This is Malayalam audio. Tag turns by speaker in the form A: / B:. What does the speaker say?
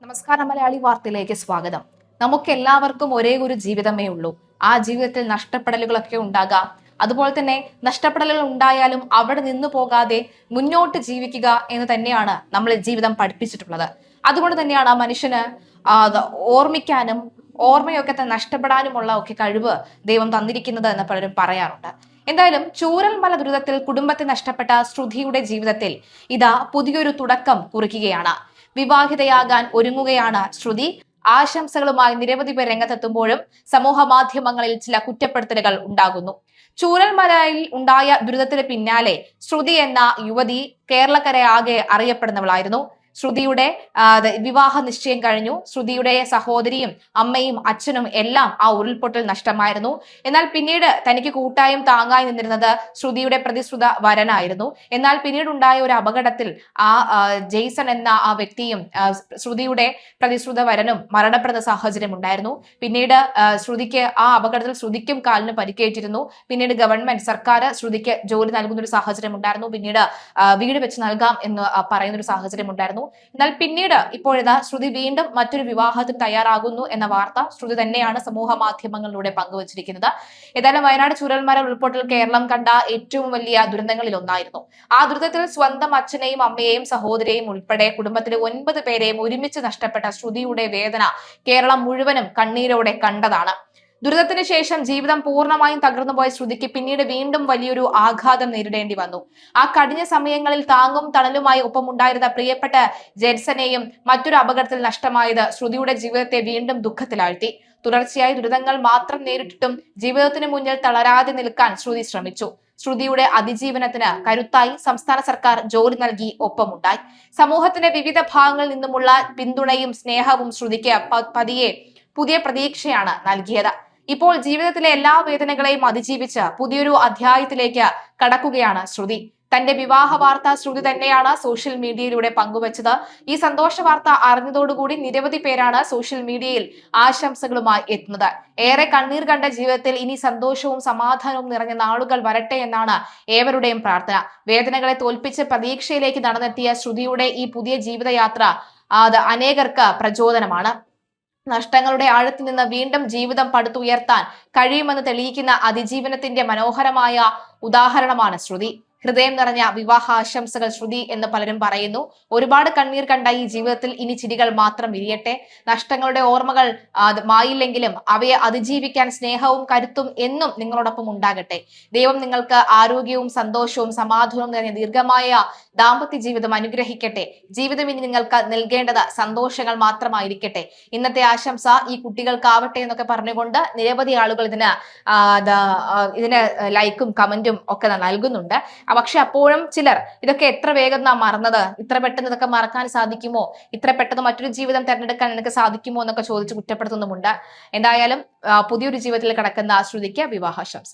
A: നമസ്കാരം, മലയാളി വാർത്തയിലേക്ക് സ്വാഗതം. നമുക്ക് എല്ലാവർക്കും ഒരേ ഒരു ജീവിതമേ ഉള്ളൂ. ആ ജീവിതത്തിൽ നഷ്ടപ്പെടലുകളൊക്കെ ഉണ്ടാകാം. അതുപോലെ തന്നെ നഷ്ടപ്പെടലുകൾ ഉണ്ടായാലും അവിടെ നിന്നു പോകാതെ മുന്നോട്ട് ജീവിക്കുക എന്ന് തന്നെയാണ് നമ്മൾ ജീവിതം പഠിപ്പിച്ചിട്ടുള്ളത്. അതുകൊണ്ട് തന്നെയാണ് ആ മനുഷ്യന് ഓർമ്മിക്കാനും ഓർമ്മയൊക്കെ നഷ്ടപ്പെടാനുമുള്ള ഒക്കെ കഴിവ് ദൈവം തന്നിരിക്കുന്നത് എന്ന് പലരും പറയാറുണ്ട്. എന്തായാലും ചൂരൽമല ദുരിതത്തിൽ കുടുംബത്തെ നഷ്ടപ്പെട്ട ശ്രുതിയുടെ ജീവിതത്തിൽ ഇതാ പുതിയൊരു തുടക്കം കുറിക്കുകയാണ്. വിവാഹിതയാകാൻ ഒരുങ്ങുകയാണ് ശ്രുതി. ആശംസകളുമായി നിരവധി പേർ രംഗത്തെത്തുമ്പോഴും സമൂഹ മാധ്യമങ്ങളിൽ ചില കുറ്റപ്പെടുത്തലുകൾ ഉണ്ടാകുന്നു. ചൂരൽമലയിൽ ഉണ്ടായ ദുരിതത്തിന് പിന്നാലെ ശ്രുതി എന്ന യുവതി കേരളക്കരയാകെ അറിയപ്പെടുന്നവളായിരുന്നു. ശ്രുതിയുടെ വിവാഹ നിശ്ചയം കഴിഞ്ഞു. ശ്രുതിയുടെ സഹോദരിയും അമ്മയും അച്ഛനും എല്ലാം ആ ഉരുൾപൊട്ടൽ നഷ്ടമായിരുന്നു. എന്നാൽ പിന്നീട് തനിക്ക് കൂട്ടായും താങ്ങായി നിന്നിരുന്നത് ശ്രുതിയുടെ പ്രതിശ്രുത വരനായിരുന്നു. എന്നാൽ പിന്നീട് ഉണ്ടായ ഒരു അപകടത്തിൽ ആ ജെയ്സൺ എന്ന ആ വ്യക്തിയും ശ്രുതിയുടെ പ്രതിശ്രുത വരനും മരണപ്പെടുന്ന സാഹചര്യം ഉണ്ടായിരുന്നു. പിന്നീട് ശ്രുതിക്ക് ആ അപകടത്തിൽ ശ്രുതിക്കും കാലിന് പരിക്കേറ്റിരുന്നു. പിന്നീട് ഗവൺമെന്റ് സർക്കാർ ശ്രുതിക്ക് ജോലി നൽകുന്ന ഒരു സാഹചര്യം ഉണ്ടായിരുന്നു. പിന്നീട് വീട് വെച്ച് നൽകാം എന്ന് പറയുന്ന ഒരു സാഹചര്യം ഉണ്ടായിരുന്നു. എന്നാൽ പിന്നീട് ഇപ്പോഴിതാ ശ്രുതി വീണ്ടും മറ്റൊരു വിവാഹത്തിന് തയ്യാറാകുന്നു എന്ന വാർത്ത ശ്രുതി തന്നെയാണ് സമൂഹ മാധ്യമങ്ങളിലൂടെ പങ്കുവച്ചിരിക്കുന്നത്. ഏതായാലും വയനാട് ചൂരൽമല ഉൾപ്പൊട്ടൽ കേരളം കണ്ട ഏറ്റവും വലിയ ദുരന്തങ്ങളിൽ ഒന്നായിരുന്നു. ആ ദുരിതത്തിൽ സ്വന്തം അച്ഛനെയും അമ്മയെയും സഹോദരിയെയും ഉൾപ്പെടെ കുടുംബത്തിലെ 9 പേരെയും ഒരുമിച്ച് നഷ്ടപ്പെട്ട ശ്രുതിയുടെ വേദന കേരളം മുഴുവനും കണ്ണീരോടെ കണ്ടതാണ്. ദുരിതത്തിന് ശേഷം ജീവിതം പൂർണ്ണമായും തകർന്നുപോയ ശ്രുതിക്ക് പിന്നീട് വീണ്ടും വലിയൊരു ആഘാതം നേരിടേണ്ടി വന്നു. ആ കഠിന സമയങ്ങളിൽ താങ്ങും തണലുമായി ഒപ്പമുണ്ടായിരുന്ന പ്രിയപ്പെട്ട ജെയ്സനെയും മറ്റൊരു അപകടത്തിൽ നഷ്ടമായത് ശ്രുതിയുടെ ജീവിതത്തെ വീണ്ടും ദുഃഖത്തിലാഴ്ത്തി. തുടർച്ചയായി ദുരിതങ്ങൾ മാത്രം നേരിട്ടിട്ടും ജീവിതത്തിന് മുന്നിൽ തളരാതെ നിൽക്കാൻ ശ്രുതി ശ്രമിച്ചു. ശ്രുതിയുടെ അതിജീവനത്തിന് കരുത്തായി സംസ്ഥാന സർക്കാർ ജോലി നൽകി ഒപ്പമുണ്ടായി. സമൂഹത്തിന്റെ വിവിധ ഭാഗങ്ങളിൽ നിന്നുമുള്ള പിന്തുണയും സ്നേഹവും ശ്രുതിക്ക് പതിയെ പുതിയ പ്രതീക്ഷയാണ് നൽകിയത്. ഇപ്പോൾ ജീവിതത്തിലെ എല്ലാ വേദനകളെയും അതിജീവിച്ച് പുതിയൊരു അധ്യായത്തിലേക്ക് കടക്കുകയാണ് ശ്രുതി. തന്റെ വിവാഹ വാർത്ത ശ്രുതി തന്നെയാണ് സോഷ്യൽ മീഡിയയിലൂടെ പങ്കുവച്ചത്. ഈ സന്തോഷ വാർത്ത അറിഞ്ഞതോടുകൂടി നിരവധി പേരാണ് സോഷ്യൽ മീഡിയയിൽ ആശംസകളുമായി എത്തുന്നത്. ഏറെ കണ്ണീർ കണ്ട ജീവിതത്തിൽ ഇനി സന്തോഷവും സമാധാനവും നിറഞ്ഞ നാളുകൾ വരട്ടെ എന്നാണ് ഏവരുടെയും പ്രാർത്ഥന. വേദനകളെ തോൽപ്പിച്ച് പ്രതീക്ഷയിലേക്ക് നടന്നെത്തിയ ശ്രുതിയുടെ ഈ പുതിയ ജീവിതയാത്ര അത് അനേകർക്ക് പ്രചോദനമാണ്. നഷ്ടങ്ങളുടെ ആഴത്തിൽ നിന്ന് വീണ്ടും ജീവിതം പടുത്തുയർത്താൻ കഴിയുമെന്ന് തെളിയിക്കുന്ന അതിജീവനത്തിന്റെ മനോഹരമായ ഉദാഹരണമാണ് ശ്രുതി. ഹൃദയം നിറഞ്ഞ വിവാഹ ആശംസകൾ ശ്രുതി എന്ന് പലരും പറയുന്നു. ഒരുപാട് കണ്ണീർ കണ്ട ഈ ജീവിതത്തിൽ ഇനി ചിരികൾ മാത്രം വിരിയട്ടെ. നഷ്ടങ്ങളുടെ ഓർമ്മകൾ മായില്ലെങ്കിലും അവയെ അതിജീവിക്കാൻ സ്നേഹവും കരുത്തും എന്നും നിങ്ങളോടൊപ്പം ഉണ്ടാകട്ടെ. ദൈവം നിങ്ങൾക്ക് ആരോഗ്യവും സന്തോഷവും സമാധാനവും നിറഞ്ഞ ദീർഘമായ ദാമ്പത്യ ജീവിതം അനുഗ്രഹിക്കട്ടെ. ജീവിതം ഇനി നിങ്ങൾക്ക് നൽകേണ്ടത് സന്തോഷങ്ങൾ മാത്രമായിരിക്കട്ടെ. ഇന്നത്തെ ആശംസ ഈ കുട്ടികൾക്കാവട്ടെ എന്നൊക്കെ പറഞ്ഞുകൊണ്ട് നിരവധി ആളുകൾ ഇതിന് ലൈക്കും കമന്റും ഒക്കെ നൽകുന്നുണ്ട്. പക്ഷെ അപ്പോഴും ചിലർ ഇതൊക്കെ എത്ര വേഗം നാം മറന്നത്, ഇത്ര പെട്ടെന്ന് ഇതൊക്കെ മറക്കാൻ സാധിക്കുമോ, ഇത്ര പെട്ടെന്ന് മറ്റൊരു ജീവിതം തിരഞ്ഞെടുക്കാൻ നിനക്ക് സാധിക്കുമോ എന്നൊക്കെ ചോദിച്ച് കുറ്റപ്പെടുത്തുന്നുമുണ്ട്. എന്തായാലും പുതിയൊരു ജീവിതത്തിൽ കിടക്കുന്ന ശ്രുതിക്ക് വിവാഹാശംസ.